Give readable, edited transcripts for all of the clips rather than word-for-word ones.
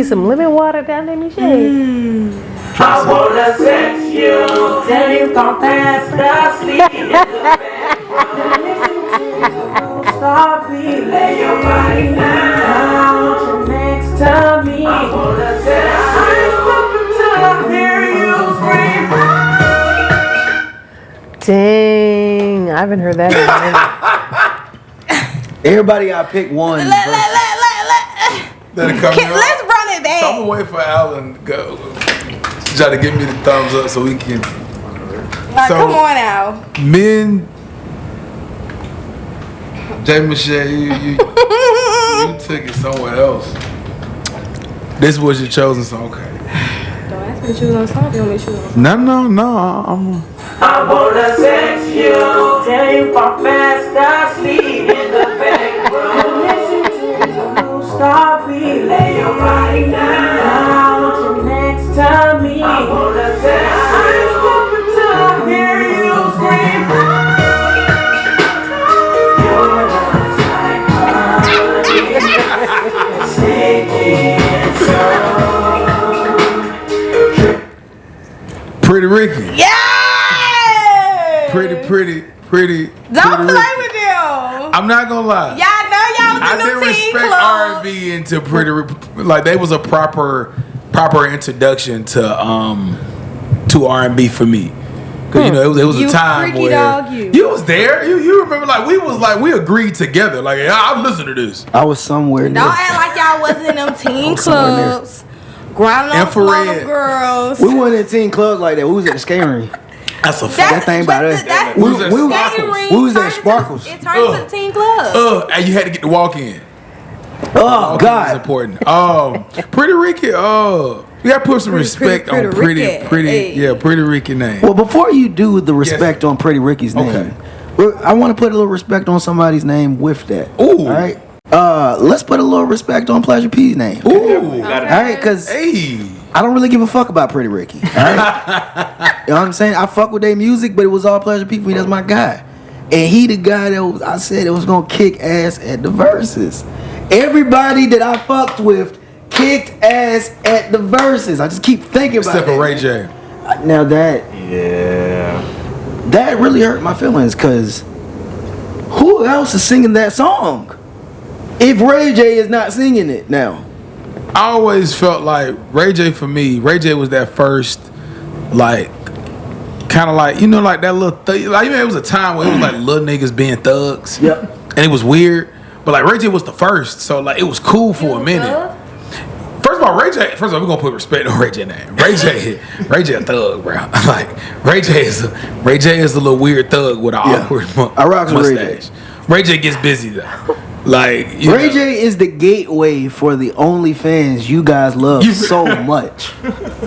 some lemon water down there, Michelle. I wanna sex you, tell you come fast, sleep in the bedroom. Stop me, lay your body down, put your next to me. I wanna sex you, till I hear you scream. Dang, I haven't heard that in a minute. Everybody gotta pick one. Let's run it back. So I'm gonna wait for Alan to go. Try to give me the thumbs up so we can. Come on now. Men, J. Michelle, you took it somewhere else. This was your chosen song, okay? Don't ask me to choose on song. You want me to choose on song? No, I wanna sex you, tell you fall fast asleep in the bedroom. Listen to you, stop me, lay your body down, put your next to me. I wanna sex you, till I hear you scream. You're the Pretty Ricky. Yeah. Pretty. Don't play with them. I'm not gonna lie. Y'all know y'all was I in didn't the teen respect club. R&B into like they was a proper introduction to R&B for me. Cause you know it was You a time freaky where dog, you was there. You remember we agreed together. Like I listened to this. I was somewhere near. Don't act like y'all wasn't in them teen clubs. Grinding on Infrared. them girls. We weren't in teen clubs like that. We was at the skating rink. That's a That's- fact. That thing about but us. that's- We was at skating Sparkles. rink We was at turns to- Sparkles. It turned to the teen club. And you had to get the walk in. Oh That's God. important. Pretty Ricky. We gotta put some respect on Pretty pretty. Hey. Yeah, Pretty Ricky name. Well, before you do the respect on Pretty Ricky's name, I want to put a little respect on somebody's name with that. Ooh. All right. Let's put a little respect on Pleasure P's name. Ooh. All right, because Hey. I don't really give a fuck about Pretty Ricky. All right. You know what I'm saying? I fuck with their music, but it was all Pleasure P for me. That's my guy. And he the guy that I said it was gonna kick ass at the verses. Everybody that I fucked with kicked ass at the verses. I just keep thinking about Except for that, Ray man. J. Now that really hurt my feelings, because who else is singing that song if Ray J is not singing it now? I always felt like Ray J for me. Ray J was that first, like, kind of like like that little it was a time where it was like little niggas being thugs. Yep. And it was weird, but like Ray J was the first, so like it was cool for a minute. First of all, we're gonna put respect on Ray J name. Ray J a thug, bro. Like Ray J is a little weird thug with an awkward I rock with Ray J. mustache. Ray J gets busy though. Like Ray J is the gateway for the OnlyFans you guys love so much.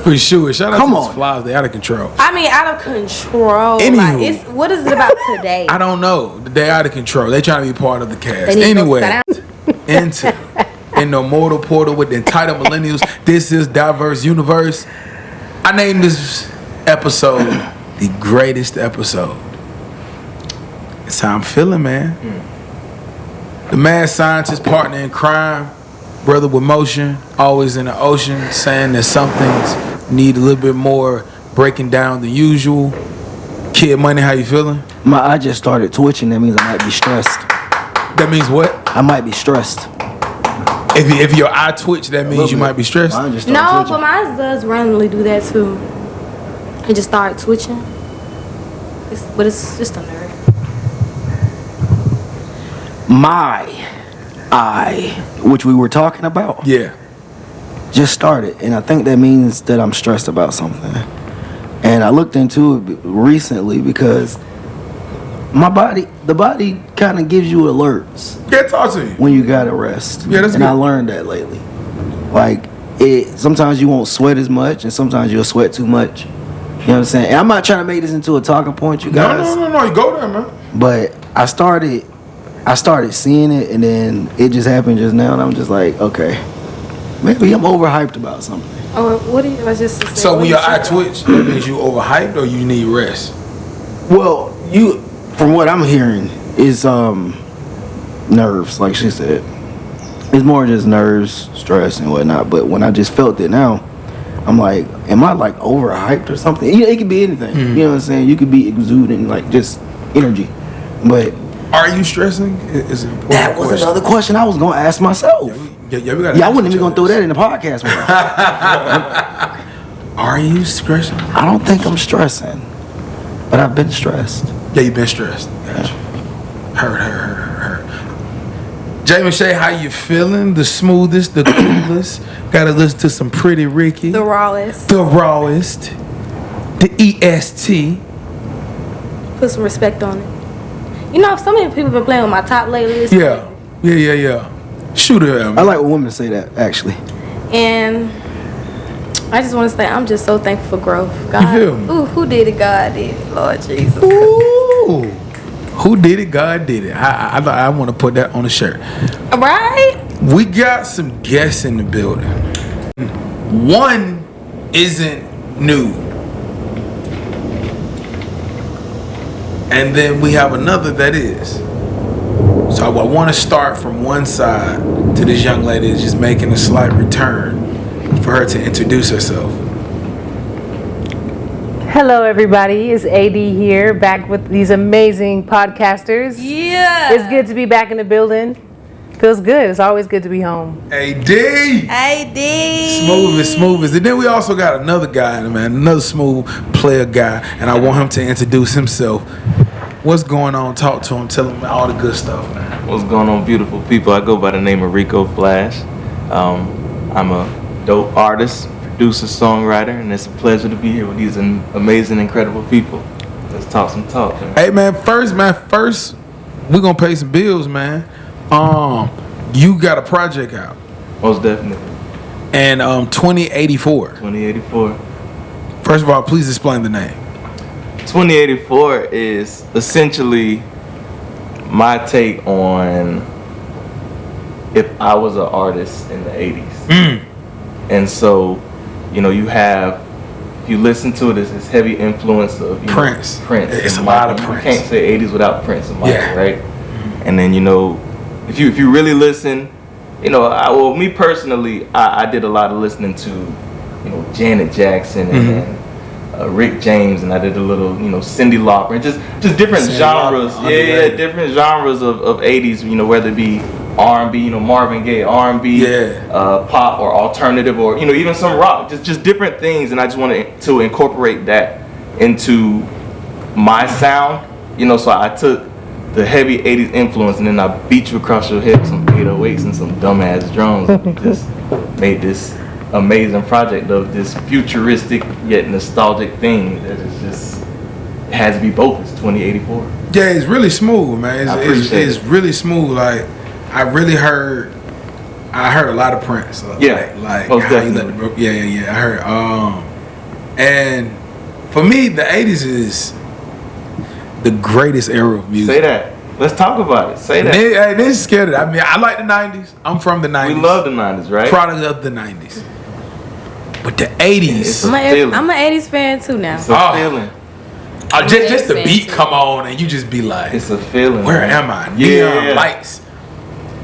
for sure. Shout out Come to on. these flies, they out of control. I mean, out of control. Anywho. What is it about today? I don't know. They out of control. They trying to be part of the cast. They need to go Anyway, sit in the mortal portal with the entitled millennials, this is Diverse Universe. I named this episode the greatest episode. It's how I'm feeling, man. The mad scientist, partner in crime, brother with motion, always in the ocean, saying that some things need a little bit more breaking down than usual. Kid Money, how you feeling? My eye just started twitching. That means I might be stressed. That means what? I might be stressed. If your eye twitch, that means you might be stressed. Mine just started No, twitching. but mine does randomly do that too. It just started twitching. But it's just a nerve. My eye, which we were talking about, Yeah. just started, and I think that means that I'm stressed about something. And I looked into it recently because the body kind of gives you alerts Yeah, talk to me. when you gotta rest. Yeah, that's and good. I learned that lately. Like sometimes you won't sweat as much, and sometimes you'll sweat too much. You know what I'm saying? And I'm not trying to make this into a talking point, you guys. No. You go there, man. But I started seeing it, and then it just happened just now, and I'm just like, okay, maybe I'm overhyped about something. Oh, what do you? I just said, So what when you your eye said? twitch, that means you overhyped or you need rest. Well, from what I'm hearing, is nerves, like she said. It's more just nerves, stress, and whatnot. But when I just felt it now, I'm like, am I like overhyped or something? It could be anything. You know what I'm saying? You could be exuding like just energy. But are you stressing? Is an important that was question. another question I was gonna ask myself. We I wasn't even gonna throw that in the podcast. Are you stressing? I don't think I'm stressing, but I've been stressed. Yeah, you've been stressed. Gotcha. Hurt. Jay Michelle, how you feeling? The smoothest, the coolest. Gotta listen to some Pretty Ricky. The rawest. The rawest. The EST. Put some respect on it. You know, so many people been playing with my top lately. It's Yeah. Shoot her, man. I like when women say that, actually. And I just want to say I'm just so thankful for growth. God, feel me? ooh, who did it? God did it. Lord Jesus. Ooh. Who did it? God did it. I want to put that on a shirt. Right? We got some guests in the building. One isn't new. And then we have another that is. So I want to start from one side to this young lady that's just making a slight return for her to introduce herself. Hello, everybody. It's AD here, back with these amazing podcasters. Yeah. It's good to be back in the building. Feels good. It's always good to be home. AD! AD. Smooth. And then we also got another guy, man, another smooth player guy, and I want him to introduce himself. What's going on? Talk to him. Tell him all the good stuff, man. What's going on, beautiful people? I go by the name of Rico Flash. I'm a dope artist, producer, songwriter, and it's a pleasure to be here with these amazing, incredible people. Let's talk some talk, man. Hey, man, first, we're going to pay some bills, man. You got a project out. Most definitely. And 2084. 2084. First of all, please explain the name. 2084 is essentially my take on if I was an artist in the 80s. And so, you know, you have, if you listen to it, it's heavy influence of Prince. It's and a lot Michael. of Prince. You can't say 80s without Prince and Michael, Yeah. right? And then, you know, if you really listen, you know, me personally, I did a lot of listening to, you know, Janet Jackson and Rick James, and I did a little, you know, Cyndi Lauper, and just different Cyndi genres. Lauper, Yeah, different genres of 80s, you know, whether it be R&B, you know, Marvin Gaye, R&B, pop or alternative, or, you know, even some rock, just different things. And I just wanted to incorporate that into my sound, you know, so I took the heavy 80s influence and then I beat you across your head with some 808s and some dumbass drums and just made this amazing project of this futuristic yet nostalgic thing that is just, it has to be both. It's 2084. Yeah, it's really smooth, man. It's it. really smooth. Like, I heard a lot of Prince. Yeah, like most how you definitely. let the I heard. And for me, the 80s is the greatest era of music. Say that. Let's talk about it. Say that. Hey, this is scared of it. I mean, I like the 90s. I'm from the 90s. We love the 90s, right? Product of the 90s. But the 80s. It's a I'm feeling. an 80s fan too now. It's a feeling. Just the fan beat too. come on and you just be like, It's a feeling. where man. am I? Yeah. Neon lights.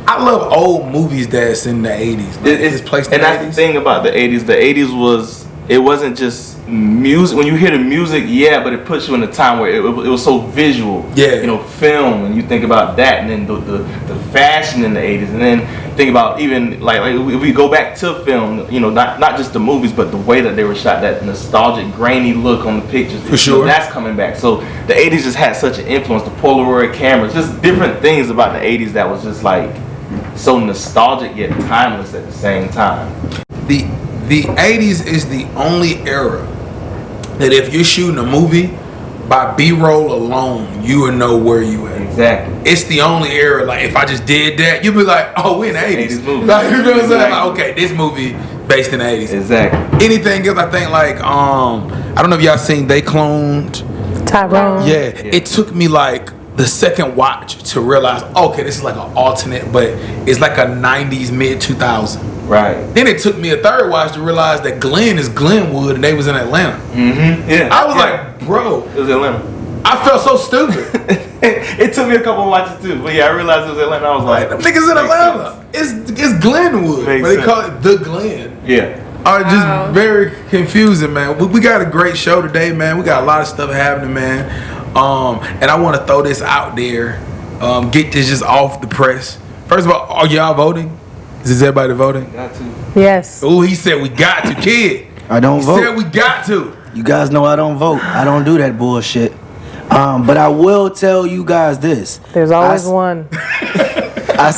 I love old movies that's in the 80s. Like, It's placed in and the that's 80s. the thing about the 80s. The 80s it wasn't just music. When you hear the music, yeah, but it puts you in a time where it was so visual. Yeah. You know, film, and you think about that, and then the fashion in the 80s, and then think about even like if we go back to film, you know, not just the movies, but the way that they were shot, that nostalgic, grainy look on the pictures. For sure. That's coming back. So the 80s just had such an influence. The Polaroid cameras, just different things about the 80s that was just like so nostalgic yet timeless at the same time. The 80s is the only era that if you're shooting a movie, by B-roll alone, you will know where you at. Exactly. It's the only era, like, if I just did that, you'd be like, oh, we're in the 80s. 80s movie. Like, you know what I'm saying? Exactly. Like, okay, this movie based in the 80s. Exactly. Anything else, I think, like, I don't know if y'all seen They Cloned. Tyrone. Yeah, it took me like the second watch to realize, okay, this is like an alternate, but it's like a 90s, mid 2000. Right. Then it took me a third watch to realize that Glenn is Glenwood and they was in Atlanta. Mm-hmm. Yeah. I was like, bro, It was Atlanta. I felt so stupid. It took me a couple of watches too, but yeah, I realized it was Atlanta. I was like, Them niggas in Atlanta. It's Glenwood, Makes but they sense. call it the Glen. Yeah. Just very confusing, man. We got a great show today, man. We got a lot of stuff happening, man. And I want to throw this out there. Get this just off the press. First of all, are y'all voting? Is everybody voting? Got to. Yes. Oh, he said we got to, kid. I don't He vote. said we got to. You guys know I don't vote. I don't do that bullshit. But I will tell you guys this. There's always one. I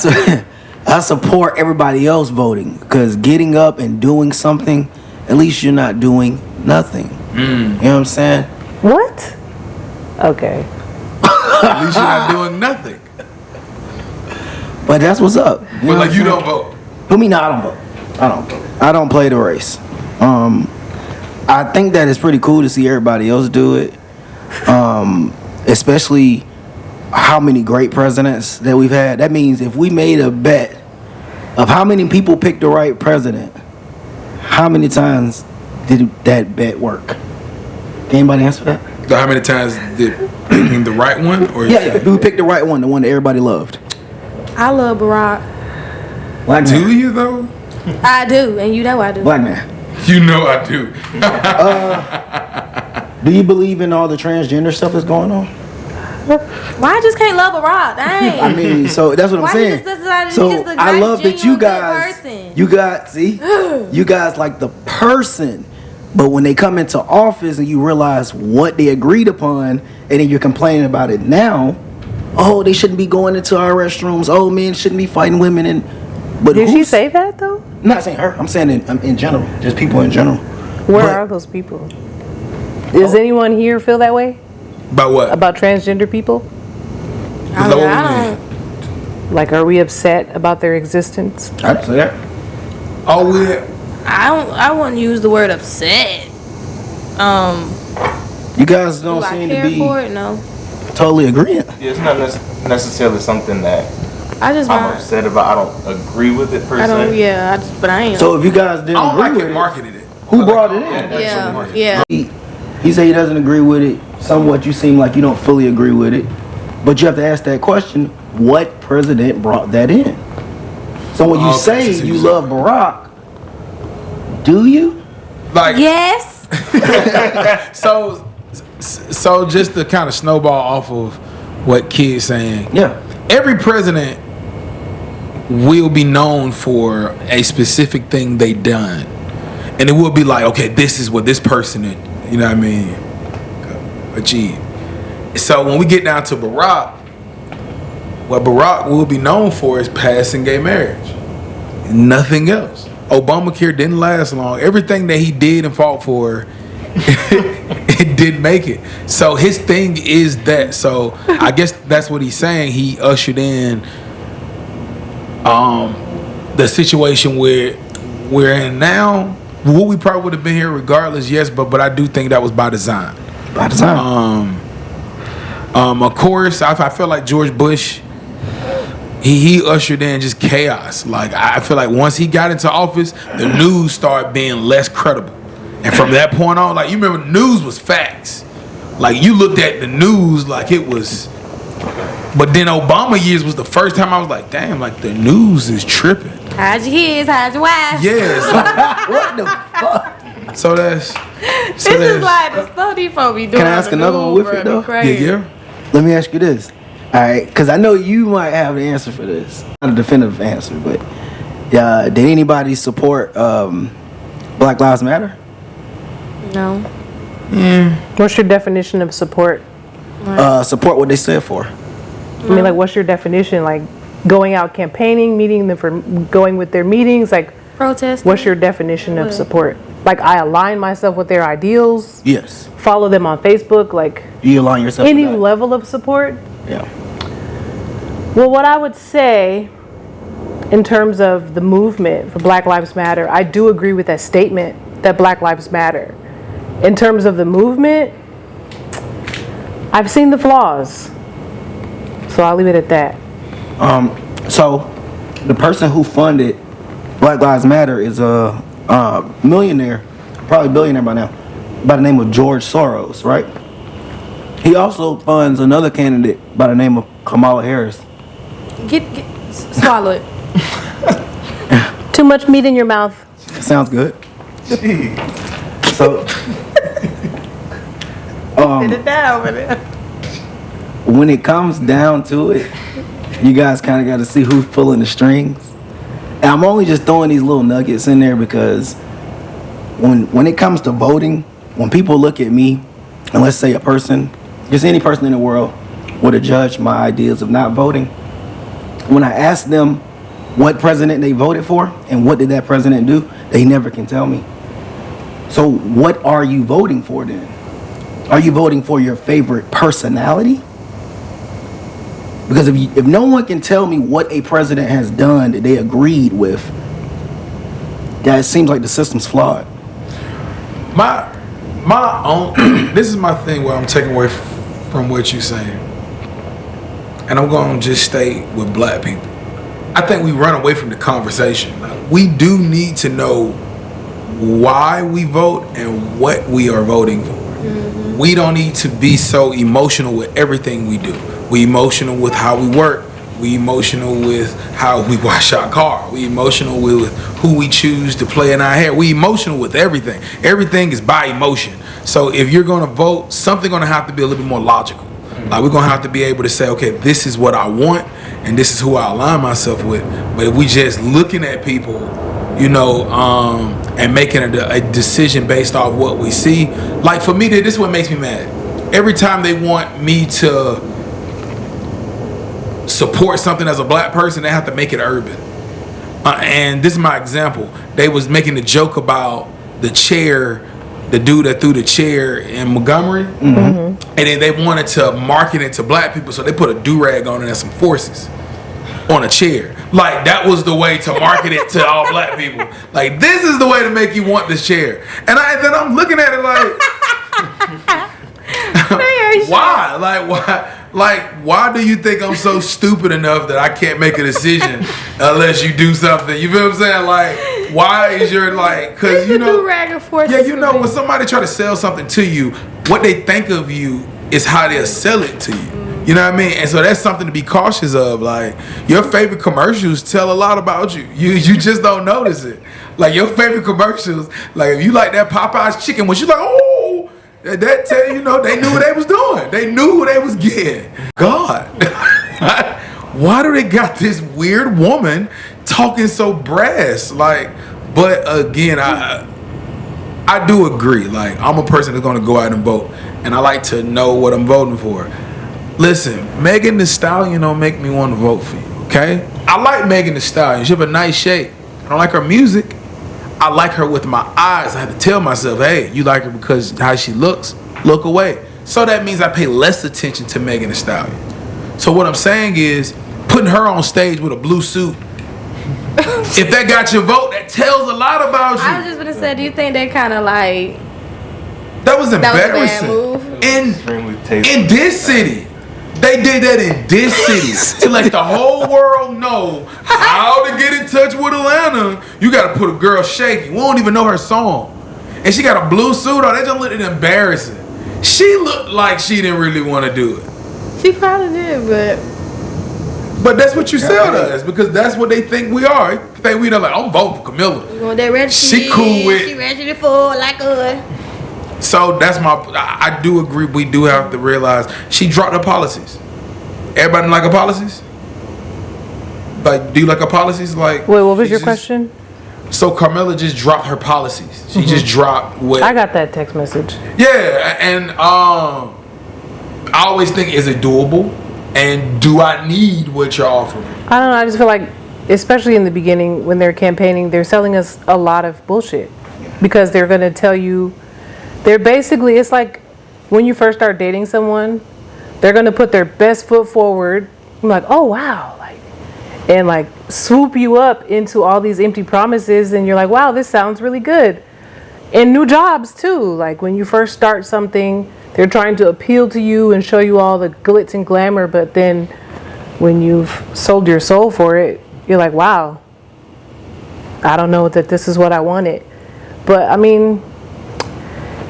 support everybody else voting because getting up and doing something, at least you're not doing nothing. You know what I'm saying? What? Okay. At least you're not doing nothing. But that's what's up. But know like what you I'm don't saying? vote. Who me? No, I don't vote. I don't vote. I don't play the race. I think that it's pretty cool to see everybody else do it. Especially how many great presidents that we've had. That means if we made a bet of how many people picked the right president, how many times did that bet work? Can anybody answer that? So how many times did the right one? Or Yeah. Who picked the right one, the one that everybody loved? I love Barack. Black Do man. you though? I do, and you know I do. Black man. You know I do. Do you believe in all the transgender stuff that's going on? Why I just can't love Barack? Dang. I mean, so that's what I'm Why saying. he just decided So he just a I nice, love that you genuine, good guys, person. you guys like the person, but when they come into office and you realize what they agreed upon, and then you're complaining about it now. Oh, they shouldn't be going into our restrooms. Oh, men shouldn't be fighting women. And but Did she who's- say that though? I'm not saying her. I'm saying in general, just people in general. Where But- are those people? Does anyone here feel that way About what? about transgender people? I Is that mean, what I we don't. mean? Like, are we upset about their existence? I'd say that. Oh, we. I wouldn't use the word upset. You guys don't Do I seem to care be for it? No. totally agreeing. Yeah, it's not necessarily something that I just I'm not. upset about. I don't agree with it per I don't. se. Yeah. But I ain't. So if you guys didn't I don't like agree it with marketed it. who brought it in? yeah. Yeah. He said he doesn't agree with it. Somewhat you seem like you don't fully agree with it. But you have to ask that question, what president brought that in? So when you Okay, say so you you- love Barack, do you? Like, Yes. so just to kind of snowball off of what Kid's saying. Yeah. Every president will be known for a specific thing they done. And it will be like, okay, this is what this person, you know what I mean, achieved. So when we get down to Barack, what Barack will be known for is passing gay marriage. Nothing else. Obamacare didn't last long. Everything that he did and fought for, it didn't make it. So his thing is that. So I guess that's what he's saying. He ushered in the situation where we're in now. Would we probably would have been here regardless? Yes, but I do think that was by design. By the time. Of course, I feel like George Bush, he ushered in just chaos. Like, I feel like once he got into office, the news started being less credible. And from that point on, like, you remember, news was facts. Like, you looked at the news like it was. But then Obama years was the first time I was like, damn, like, the news is tripping. How'd your kids? How'd your wife? Yeah. What the fuck? So that's. This is like the study for me doing. Can I ask another one with it, though? Yeah. Let me ask you this. All right, because I know you might have the answer for this. Not a definitive answer, but did anybody support Black Lives Matter? No. What's your definition of support? Support what they stood for. I mean, like, what's your definition? Like, going out campaigning, meeting them for going with their meetings? Like, Protest. what's your definition of support? Like, I align myself with their ideals, Yes. follow them on Facebook, like, You align yourself any with that. level of support? Yeah. Well, what I would say in terms of the movement for Black Lives Matter, I do agree with that statement that Black Lives Matter. In terms of the movement, I've seen the flaws. So I'll leave it at that. So the person who funded Black Lives Matter is a millionaire, probably billionaire by now, by the name of George Soros, right? He also funds another candidate by the name of Kamala Harris. Swallow it. Too much meat in your mouth. Sounds good. So, Sit it down over there. when it comes down to it, you guys kind of got to see who's pulling the strings. And I'm only just throwing these little nuggets in there because when it comes to voting, when people look at me, and let's say a person, just any person in the world, would have judged my ideas of not voting, when I ask them what president they voted for and what did that president do, they never can tell me. So what are you voting for then? Are you voting for your favorite personality? Because if no one can tell me what a president has done that they agreed with, that seems like the system's flawed. My own. This is my thing where I'm taking away from what you're saying, and I'm going to just stay with black people. I think we run away from the conversation. Like, we do need to know why we vote and what we are voting for. Mm-hmm. We don't need to be so emotional with everything we do. We emotional with how we work. We emotional with how we wash our car. We emotional with who we choose to play in our hair. We emotional with everything. Everything is by emotion. So if you're going to vote, something's going to have to be a little bit more logical. Like, we're going to have to be able to say, okay, this is what I want and this is who I align myself with. But if we just looking at people, and making a decision based off what we see, like for me, this is what makes me mad. Every time they want me to support something as a black person, they have to make it urban. And this is my example. They was making a joke about the chair, the dude that threw the chair in Montgomery, and then they wanted to market it to black people, so they put a do-rag on it and some forces on a chair. Like, that was the way to market it to all black people. Like, this is the way to make you want this chair. And then I'm looking at it like, why? Like, why? Like, why do you think I'm so stupid enough that I can't make a decision unless you do something? You feel what I'm saying? Like, why is your, like, because when somebody try to sell something to you, what they think of you is how they'll sell it to you. You know what I mean? And so that's something to be cautious of. Like, your favorite commercials tell a lot about you. You just don't notice it. Like, your favorite commercials, like if you like that Popeye's chicken, when you like, oh, that tell you, they knew what they was doing. They knew what they was getting. God, why do they got this weird woman talking so brass? Like, but again, I do agree. Like, I'm a person that's gonna go out and vote, and I like to know what I'm voting for. Listen, Megan Thee Stallion don't make me want to vote for you, okay? I like Megan Thee Stallion. She have a nice shape. I don't like her music. I like her with my eyes. I have to tell myself, hey, you like her because how she looks, look away. So that means I pay less attention to Megan Thee Stallion. So what I'm saying is, putting her on stage with a blue suit, if that got your vote, that tells a lot about you. I was just gonna say, do you think they kind of like... That was embarrassing. That was a bad move. In this city. They did that in this city to let the whole world know how to get in touch with Atlanta. You got to put a girl shaky. We don't even know her song. And she got a blue suit on. They just looked embarrassing. She looked like she didn't really want to do it. She probably did, but that's what you sell to us, because that's what they think we are. They think we like, I'm voting for Camilla. You want that red she cool with. She ready for like a... So that's I do agree. We do have to realize she dropped her policies. Everybody like her policies? Like, do you like her policies? Like, wait, what was your question? So Carmella just dropped her policies. She just dropped what? I got that text message. Yeah, and I always think, is it doable? And do I need what you're offering? I don't know. I just feel like, especially in the beginning when they're campaigning, they're selling us a lot of bullshit, because they're going to tell you. They're basically, it's like when you first start dating someone, they're going to put their best foot forward. I'm like, oh, wow. And swoop you up into all these empty promises. And you're like, wow, this sounds really good. And new jobs too. Like, when you first start something, they're trying to appeal to you and show you all the glitz and glamour. But then when you've sold your soul for it, you're like, wow, I don't know that this is what I wanted. But I mean,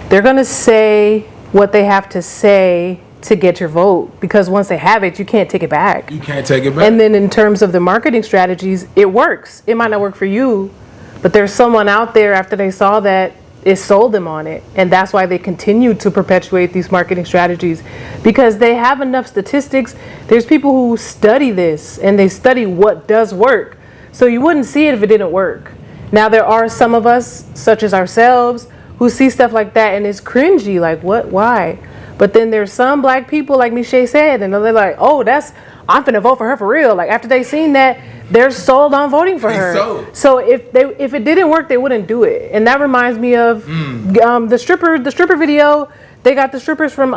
they're going to say what they have to say to get your vote, because once they have it, you can't take it back. You can't take it back. And then in terms of the marketing strategies, it works. It might not work for you, but there's someone out there after they saw that, it sold them on it. And that's why they continue to perpetuate these marketing strategies, because they have enough statistics. There's people who study this and they study what does work. So you wouldn't see it if it didn't work. Now there are some of us, such as ourselves, who see stuff like that and it's cringy, like what, why? But then there's some black people, like Michelle said, and they're like, oh, I'm finna vote for her for real. Like after they seen that, they're sold on voting for her. So if it didn't work, they wouldn't do it. And that reminds me of the stripper video. They got the strippers from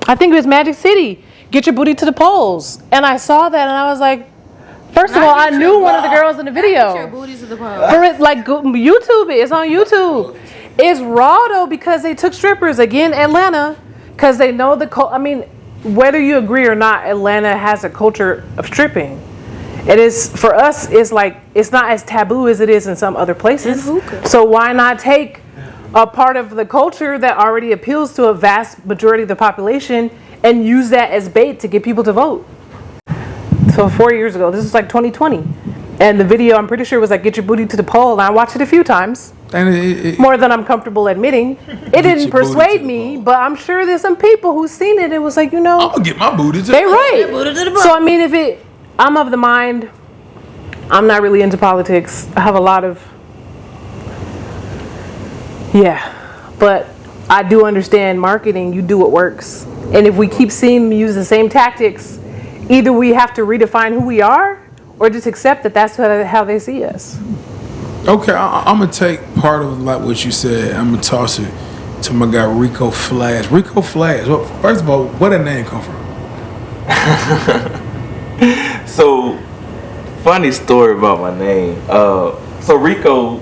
I think it was Magic City. Get your booty to the polls. And I saw that and I was like, first of all, I knew one of the girls in the video. Get your booty to the polls. For it, like YouTube it. It's on YouTube. It's raw though, because they took strippers again, Atlanta, because they know I mean, whether you agree or not, Atlanta has a culture of stripping. It is, for us, it's like, it's not as taboo as it is in some other places. So why not take a part of the culture that already appeals to a vast majority of the population and use that as bait to get people to vote? So 4 years ago, this is like 2020. And the video, I'm pretty sure, was like, get your booty to the poll. And I watched it a few times. And more than I'm comfortable admitting. It didn't persuade me, but I'm sure there's some people who've seen it. It was like, I'm gonna get my booty to the poll. They're right. So I mean, I'm of the mind, I'm not really into politics. I have a lot of, but I do understand marketing. You do what works. And if we keep seeing them use the same tactics, either we have to redefine who we are or just accept that that's how they see us. Okay, I'm gonna take part of like what you said. I'm gonna toss it to my guy Rico Flash. Rico Flash. Well, first of all, where did that name come from? So, funny story about my name. So Rico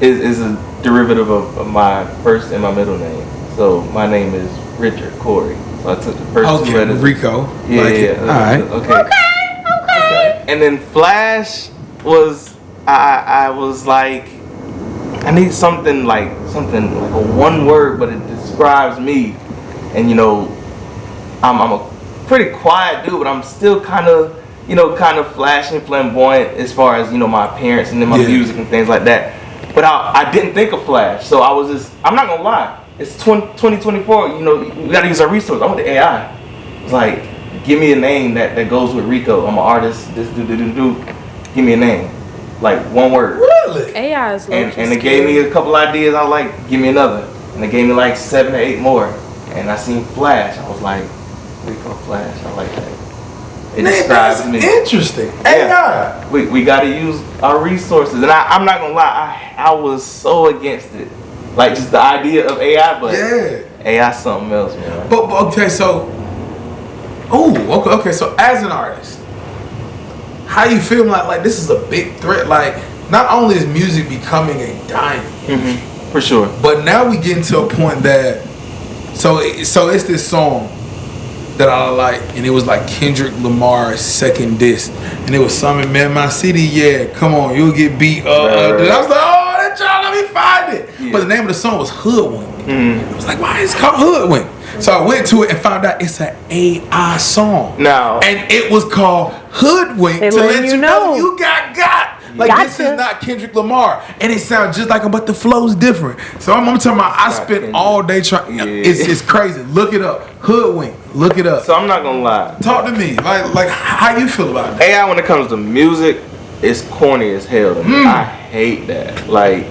is a derivative of my first and my middle name. So my name is Richard Corey. So I took the first two letters. Rico. Yeah. All right. Okay. And then Flash was. I was like, I need something like a one word, but it describes me. And I'm a pretty quiet dude, but I'm still kind of flashing, flamboyant as far as my appearance and then my music and things like that. But I didn't think of Flash, so I was just. I'm not gonna lie. It's 2024. We gotta use our resources. I went to AI. It's like, give me a name that goes with Rico. I'm an artist. This do. Give me a name. Like one word. Really? AI is and it gave me a couple ideas. I was like, give me another. And it gave me like 7 or 8 more. And I seen Flash. I was like, Rico Flash. I like that. It describes me. Interesting. Yeah. We got to use our resources. And I'm not going to lie. I was so against it. Like just the idea of AI. But AI something else, man. But okay, so. Okay. So as an artist, how you feel like this is a big threat? Like, not only is music becoming a dying industry, for sure, but now we getting to a point that so it's this song that I like, and it was like Kendrick Lamar's second disc, and it was something, man, my city, yeah, come on, you'll get beat up. And I was like, oh, that y'all, let me find it. Yeah. But the name of the song was Hoodwink. I was like, why is it called Hoodwink? So I went to it and found out it's an AI song. Now, and it was called Hoodwink to let you know you got. Like, gotcha. This is not Kendrick Lamar. And it sounds just like him, but the flow's different. So I'm talking about, I spent all day trying. Yeah. It's crazy. Look it up. Hoodwink. Look it up. So I'm not going to lie. Talk to me. Like how you feel about that? AI, when it comes to music, is corny as hell to me. I hate that. Like,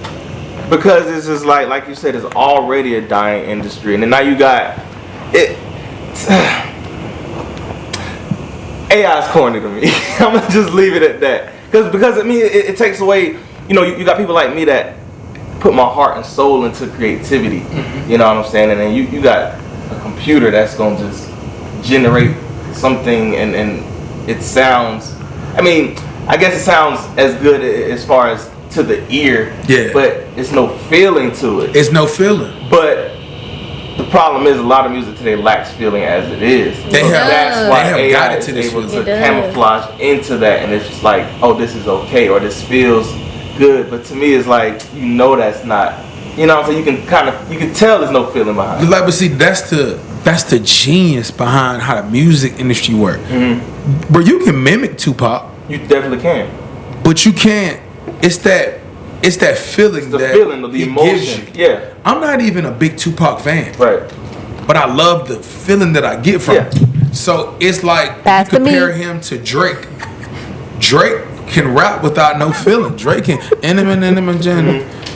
because it's just like you said, it's already a dying industry. And then now you got it. AI is corny to me. I'm going to just leave it at that. Because I mean, it takes away, you got people like me that put my heart and soul into creativity. You know what I'm saying? And then you got a computer that's going to just generate something and it sounds, I mean, I guess it sounds as good as far as to the ear, but it's no feeling to it. It's no feeling. But the problem is a lot of music today lacks feeling as it is. That's why AI is able to camouflage into that, and it's just like, oh, this is okay, or this feels good. But to me, it's like, that's not You know what I'm saying? You can tell there's no feeling behind it. Like, but see, that's the genius behind how the music industry works. Mm-hmm. Bro, you can mimic Tupac. You definitely can. But you can't. It's that feeling. It's the that feeling of the he emotion. gives you. Yeah. I'm not even a big Tupac fan. Right. But I love the feeling that I get from him. So it's like Pass you the compare meat. him to Drake. Drake can rap without no feeling. Drake can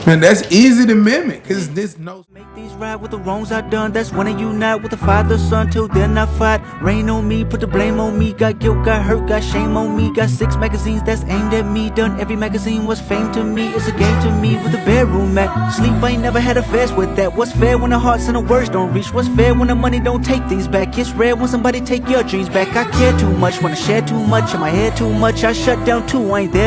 man, that's easy to mimic because there's no. Make these right with the wrongs I done. That's when I unite with the father, son. Till then I fight. Rain on me, put the blame on me. Got guilt, got hurt, got shame on me. Got 6 magazines that's aimed at me. Done every magazine was fame to me. It's a game to me with the bedroom at. Sleep, I ain't never had affairs with that. What's fair when the hearts and the words don't reach? What's fair when the money don't take things back? It's rare when somebody take your dreams back. I care too much, wanna share too much. In my head too much, I shut down too. I ain't there.